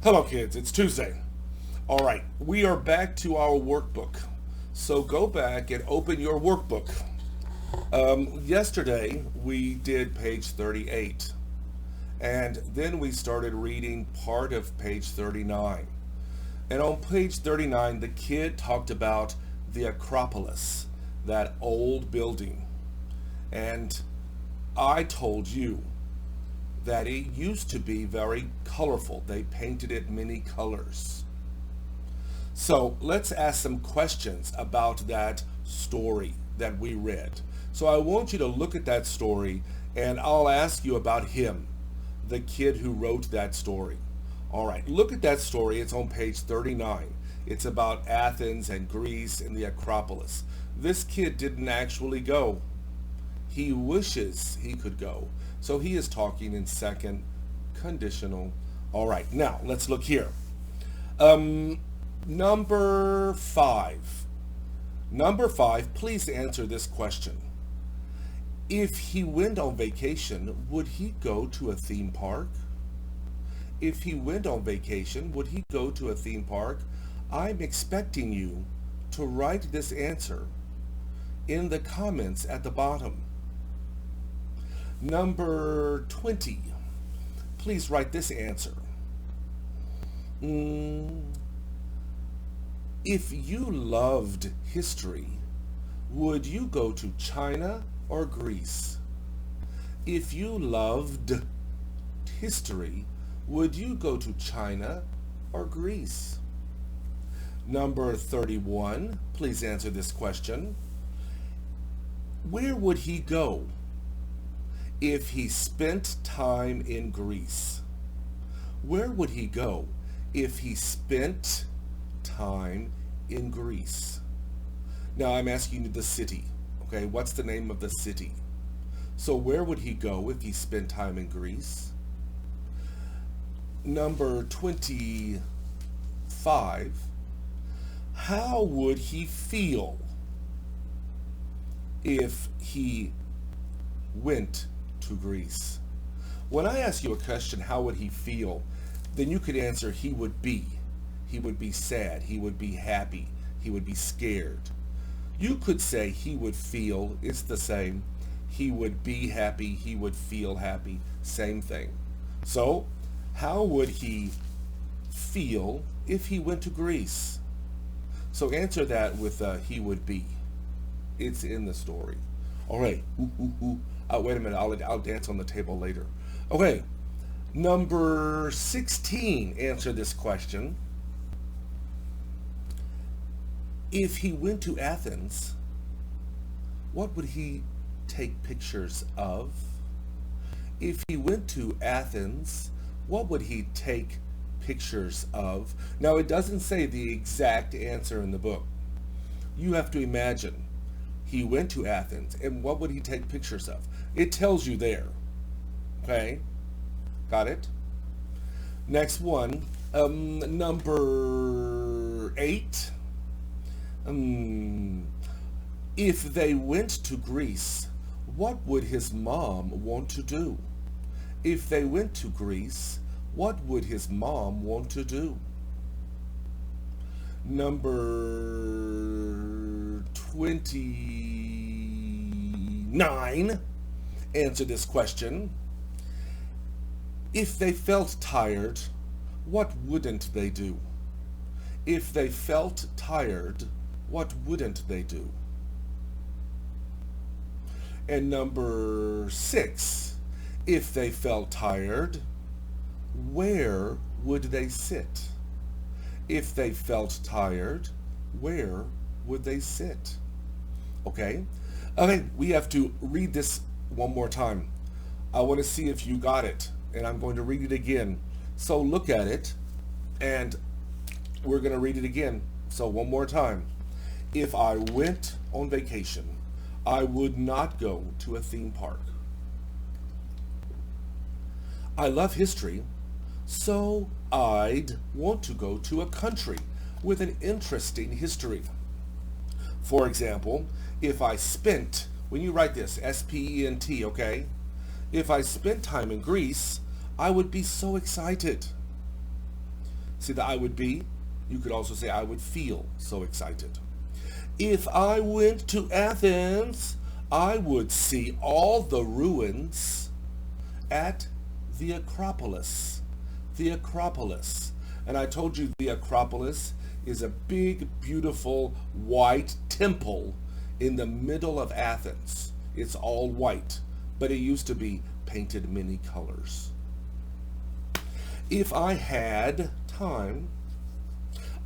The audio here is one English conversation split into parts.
Hello kids, it's Tuesday. All right, we are back to our workbook. So go back and open your workbook. Yesterday we did page 38 and then we started reading part of page 39. And on page 39 the kid talked about the Acropolis, that old building. And I told you that it used to be very colorful. They painted it many colors. So let's ask some questions about that story that we read. So I want you to look at that story and I'll ask you about him, the kid who wrote that story. All right, look at that story. It's on page 39. It's about Athens and Greece and the Acropolis. This kid didn't actually go. He wishes he could go. So he is talking in second conditional. All right, now let's look here. Number five. Number five, please answer this question. If he went on vacation, would he go to a theme park? If he went on vacation, would he go to a theme park? I'm expecting you to write this answer in the comments at the bottom. Number 20, please write this answer. If you loved history, would you go to China or Greece? If you loved history, would you go to China or Greece? Number 31, please answer this question. Where would he go if he spent time in Greece? Where would he go if he spent time in Greece? Now I'm asking you the city. Okay, what's the name of the city? So where would he go if he spent time in Greece? Number 25, how would he feel if he went to Greece? When I ask you a question, how would he feel, then you could answer he would be. He would be sad, he would be happy, he would be scared. You could say he would feel, it's the same. He would be happy, he would feel happy, same thing. So, how would he feel if he went to Greece? So answer that with he would be. It's in the story. All right. Wait a minute. I'll dance on the table later. Okay. Number 16. Answer this question. If he went to Athens, what would he take pictures of? If he went to Athens, what would he take pictures of? Now, it doesn't say the exact answer in the book. You have to imagine. He went to Athens, and what would he take pictures of? It tells you there. Okay? Got it? Next one, number 8. If they went to Greece, what would his mom want to do? If they went to Greece, what would his mom want to do? Number 29. Answer this question. If they felt tired, what wouldn't they do? If they felt tired, what wouldn't they do? And number 6. If they felt tired, where would they sit? If they felt tired, where would they sit? Okay? Okay, we have to read this one more time. I want to see if you got it, and I'm going to read it again. So look at it, and we're going to read it again. So one more time. If I went on vacation, I would not go to a theme park. I love history, so I'd want to go to a country with an interesting history. For example, if I spent, when you write this, S-P-E-N-T, okay? If I spent time in Greece, I would be so excited. See the I would be? You could also say I would feel so excited. If I went to Athens, I would see all the ruins at the Acropolis. The Acropolis. And I told you the Acropolis is a big, beautiful, white temple in the middle of Athens. It's all white, but it used to be painted many colors. If I had time,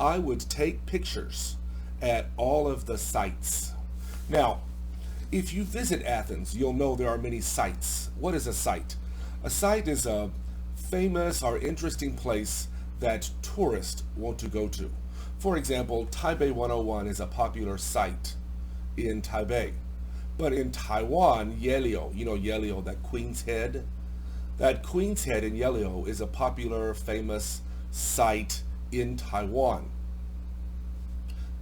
I would take pictures at all of the sites. Now, if you visit Athens, you'll know there are many sites. What is a site? A site is a famous or interesting place that tourists want to go to. For example, Taipei 101 is a popular site in Taipei. But in Taiwan, Yelio, you know Yelio, that Queen's Head? That Queen's Head in Yelio is a popular, famous site in Taiwan.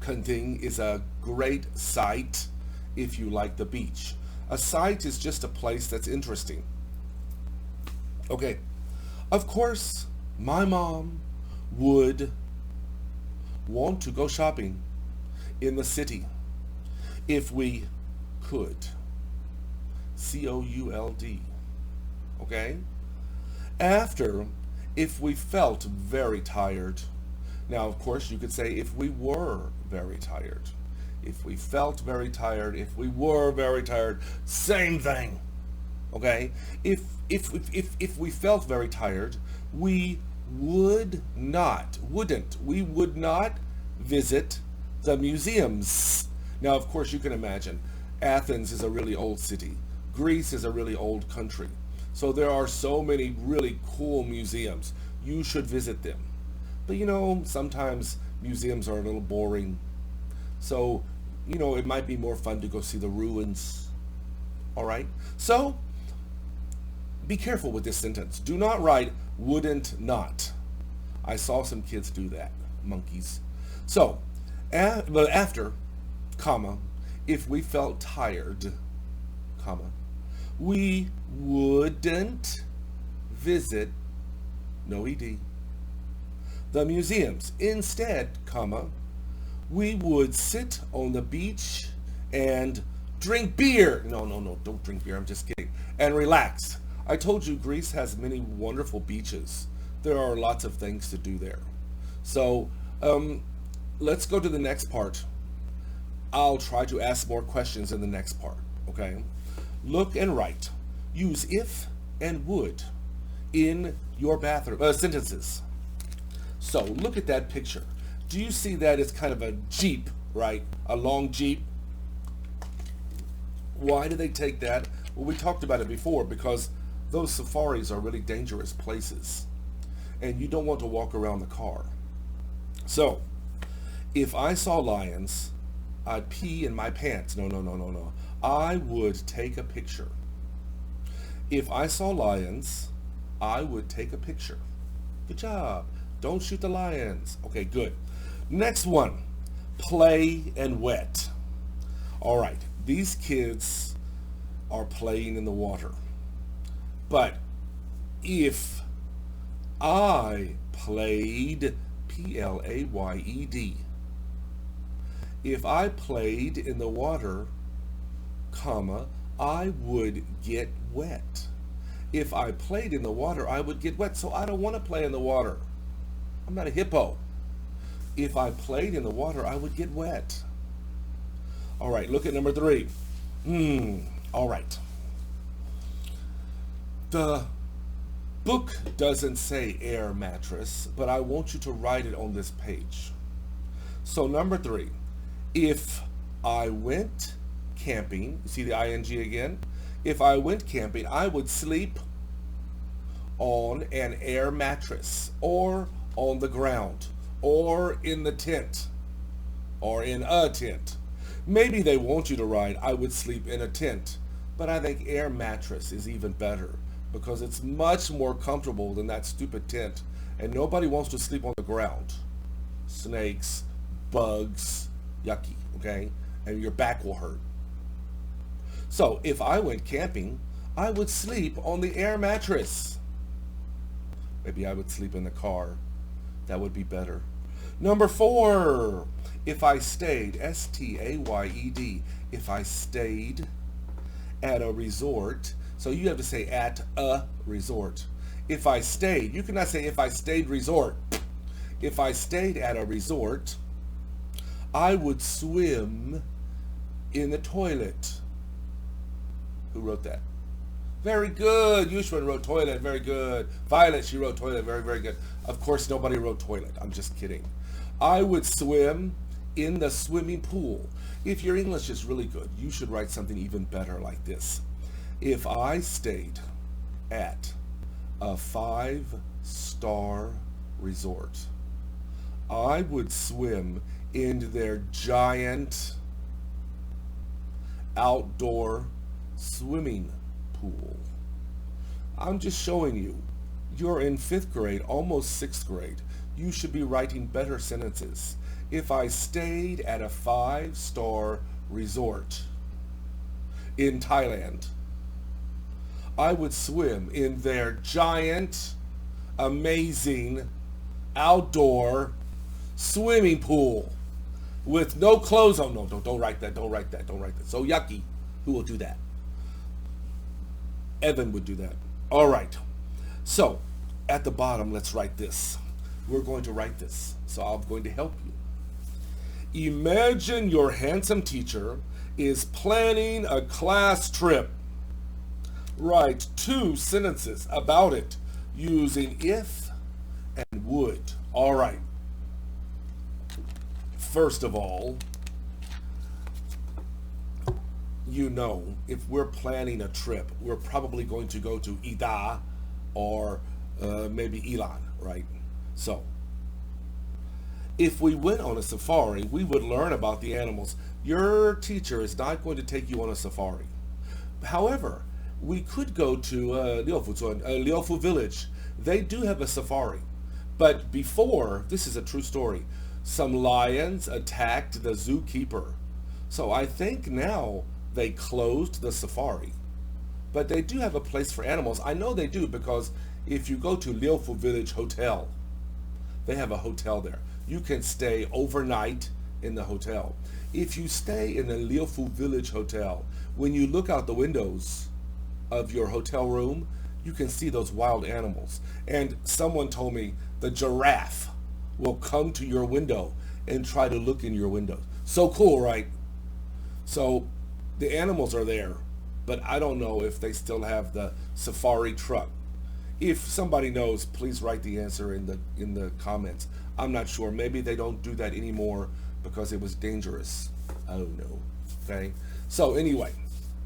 Kenting is a great site if you like the beach. A site is just a place that's interesting. Okay, of course, my mom would want to go shopping in the city if we could. C-O-U-L-D. Okay? After, if we felt very tired. Now, of course, you could say if we were very tired. If we felt very tired, if we were very tired, same thing. Okay? If we felt very tired, we would not visit the museums. Now, of course, you can imagine Athens is a really old city. Greece is a really old country. So there are so many really cool museums. You should visit them. But you know, sometimes museums are a little boring. So, you know, it might be more fun to go see the ruins. All right? So, be careful with this sentence. Do not write wouldn't not. I saw some kids do that. Monkeys. So, but after, comma, if we felt tired, comma, we wouldn't visit, no ed, the museums. Instead, comma, we would sit on the beach and drink beer. No, don't drink beer, I'm just kidding. And relax. I told you Greece has many wonderful beaches. There are lots of things to do there. So, let's go to the next part. I'll try to ask more questions in the next part, okay? Look and write. Use if and would in your bathroom sentences. So look at that picture. Do you see that it's kind of a Jeep, right? A long Jeep. Why do they take that? Well, we talked about it before because those safaris are really dangerous places and you don't want to walk around the car. So if I saw lions, I'd pee in my pants. No. I would take a picture. If I saw lions, I would take a picture. Good job. Don't shoot the lions. Okay, good. Next one, play and wet. All right, these kids are playing in the water. But if I played, P-L-A-Y-E-D, if I played in the water, comma, I would get wet. If I played in the water, I would get wet. So I don't want to play in the water. I'm not a hippo. If I played in the water, I would get wet. All right, look at number 3. All right. The book doesn't say air mattress, but I want you to write it on this page. So number 3, if I went camping, you see the ing again? If I went camping, I would sleep on an air mattress or on the ground or in the tent or in a tent. Maybe they want you to write, I would sleep in a tent, but I think air mattress is even better because it's much more comfortable than that stupid tent, and nobody wants to sleep on the ground. Snakes, bugs, yucky, okay? And your back will hurt. So if I went camping, I would sleep on the air mattress. Maybe I would sleep in the car That would be better. Number 4, if I stayed, S-T-A-Y-E-D, if I stayed at a resort, so you have to say at a resort. If I stayed, you cannot say if I stayed resort. If I stayed at a resort, I would swim in the toilet. Who wrote that? Very good. Yushwan wrote toilet. Very good. Violet, she wrote toilet. Very, very good. Of course, nobody wrote toilet. I'm just kidding. I would swim in the swimming pool. If your English is really good, you should write something even better like this. If I stayed at a 5-star resort, I would swim in their giant outdoor swimming pool. I'm just showing you. You're in 5th grade, almost 6th grade. You should be writing better sentences. If I stayed at a 5-star resort in Thailand, I would swim in their giant, amazing, outdoor swimming pool with no clothes on. No, don't write that. Don't write that. Don't write that. So yucky. Who will do that? Evan would do that. All right. So at the bottom, let's write this. We're going to write this. So I'm going to help you. Imagine your handsome teacher is planning a class trip. Write 2 sentences about it using if and would. All right. First of all, you know, if we're planning a trip, we're probably going to go to Ida or maybe Ilan, right? So, if we went on a safari, we would learn about the animals. Your teacher is not going to take you on a safari. However, we could go to Liufu village. They do have a safari. But before, this is a true story, some lions attacked the zookeeper. So I think now they closed the safari. But they do have a place for animals. I know they do because if you go to Liufu Village Hotel, they have a hotel there. You can stay overnight in the hotel. If you stay in the Liufu Village Hotel, when you look out the windows of your hotel room, you can see those wild animals. And someone told me the giraffe will come to your window and try to look in your window. So cool, right? So the animals are there, but I don't know if they still have the safari truck. If somebody knows, please write the answer in the comments. I'm not sure. Maybe they don't do that anymore because it was dangerous. I don't know. Okay? So anyway,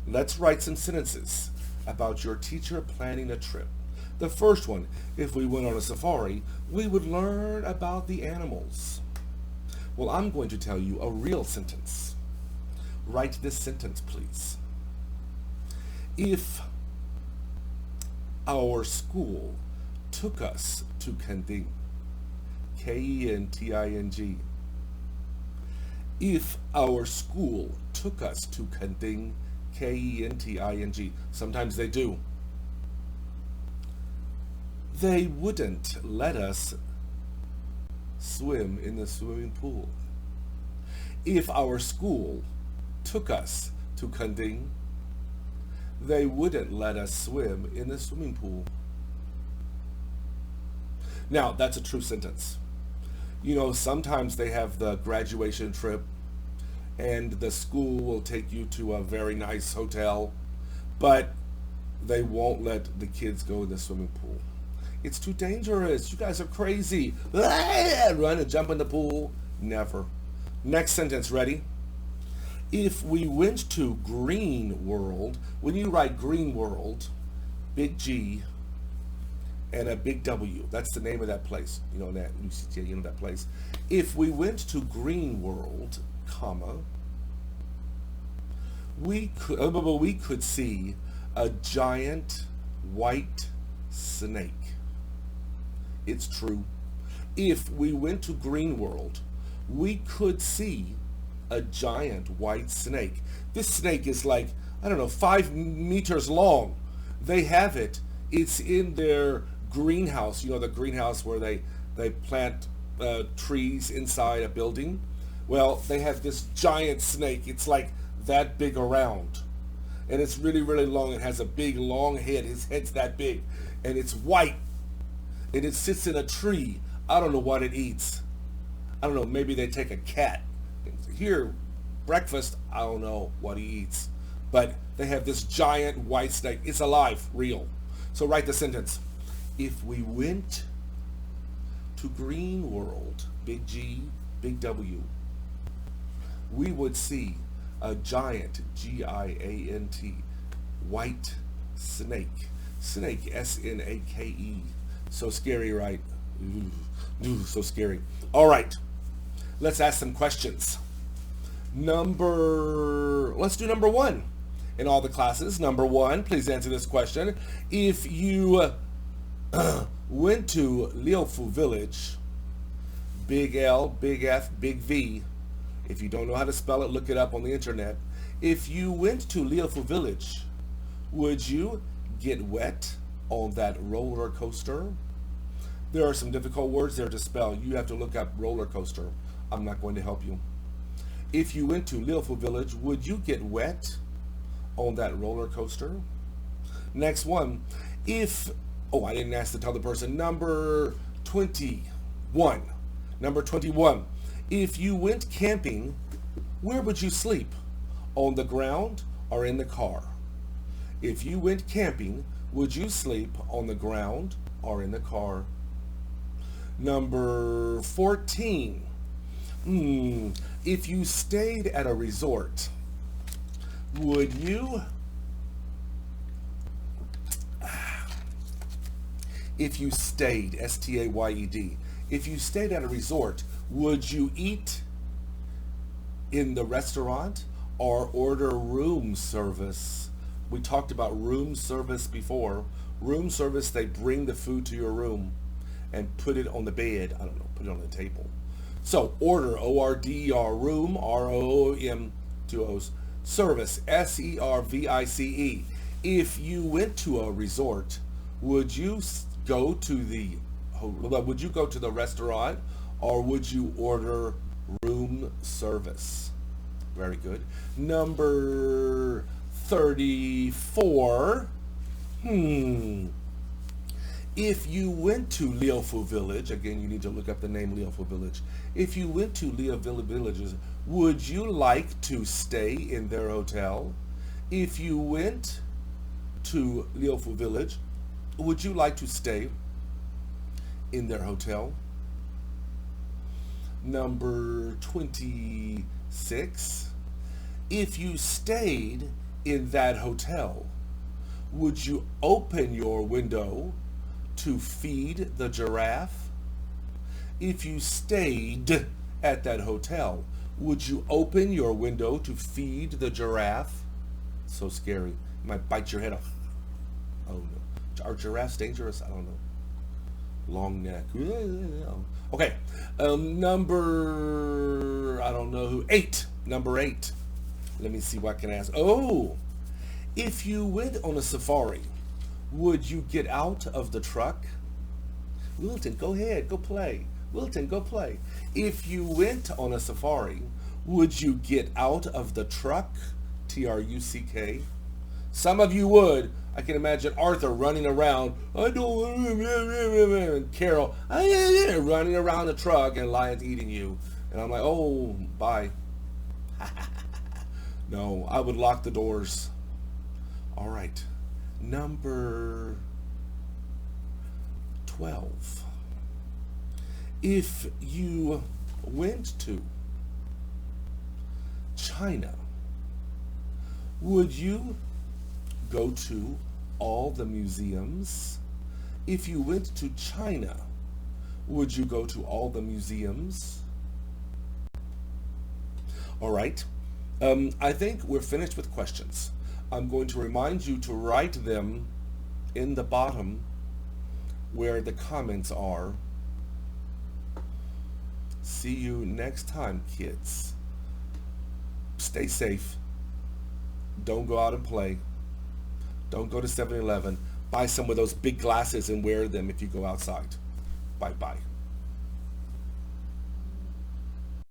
let's write some sentences about your teacher planning a trip. The first one, if we went on a safari, we would learn about the animals. Well, I'm going to tell you a real sentence. Write this sentence, please. If our school took us to Kenting, Kenting. If our school took us to Kenting, Kenting. Sometimes they do. They wouldn't let us swim in the swimming pool. If our school took us to Kenting, they wouldn't let us swim in the swimming pool. Now, that's a true sentence. You know, sometimes they have the graduation trip and the school will take you to a very nice hotel, but they won't let the kids go in the swimming pool. It's too dangerous. You guys are crazy. Run and jump in the pool. Never. Next sentence, ready? If we went to Green World, when you write Green World, big G and a big W, that's the name of that place. You know that place. If we went to Green World, comma, we could see a giant white snake. It's true. If we went to Green World, we could see a giant white snake. This snake is like, I don't know, 5 meters long. They have it. It's in their greenhouse, you know, the greenhouse where they they plant trees inside a building. Well, they have this giant snake. It's like that big around. And it's really, really long. It has a big, long head. His head's that big. And it's white. And it sits in a tree. I don't know what it eats. I don't know. Maybe they take a cat. Here, breakfast, I don't know what he eats. But they have this giant white snake. It's alive, real. So write the sentence. If we went to Green World, big G, big W, we would see a giant, Giant, white snake. Snake, Snake. So scary, right? Ooh, so scary. All right, let's ask some questions. Let's do number one. In all the classes, number one, please answer this question. If you went to Liufu Village, big L, big F, big V. If you don't know how to spell it, look it up on the internet. If you went to Liufu Village, would you get wet on that roller coaster? There are some difficult words there to spell. You have to look up roller coaster. I'm not going to help you. If you went to Liufu Village, would you get wet on that roller coaster? Next one. I didn't ask the other person. Number 21. Number 21. If you went camping, where would you sleep? On the ground or in the car? If you went camping, would you sleep on the ground or in the car? Number 14. If you stayed at a resort, would you... If you stayed, S-T-A-Y-E-D, if you stayed at a resort, would you eat in the restaurant or order room service? We talked about room service before. Room service, they bring the food to your room and put it on the bed. I don't know, put it on the table. So order, O-R-D-E-R, room, R-O-O-M, two O's, service, S-E-R-V-I-C-E. If you went to a resort, would you go to the restaurant or would you order room service? Very good. Number 34. If you went to Liufu Village, again, you need to look up the name Liufu Village. If you went to Liufu Villages, would you like to stay in their hotel? If you went to Liufu Village, would you like to stay in their hotel? Number 26. If you stayed in that hotel, would you open your window to feed the giraffe? If you stayed at that hotel, would you open your window to feed the giraffe? So scary. You might bite your head off. Oh no. Are giraffes dangerous? I don't know. Long neck. Okay. Number, I don't know who. 8. Number 8. Let me see what I can ask. Oh, if you went on a safari, would you get out of the truck? Wilton, go ahead. Go play. Wilton, go play. If you went on a safari, would you get out of the truck? T-R-U-C-K. Some of you would. I can imagine Arthur running around. I don't. And Carol running around the truck and Lion's eating you. And I'm like, oh, bye. No, I would lock the doors. All right. Number 12. If you went to China, would you go to all the museums? If you went to China, would you go to all the museums? All right. I think we're finished with questions. I'm going to remind you to write them in the bottom where the comments are. See you next time, kids. Stay safe. Don't go out and play. Don't go to 7-Eleven. Buy some of those big glasses and wear them if you go outside. Bye-bye.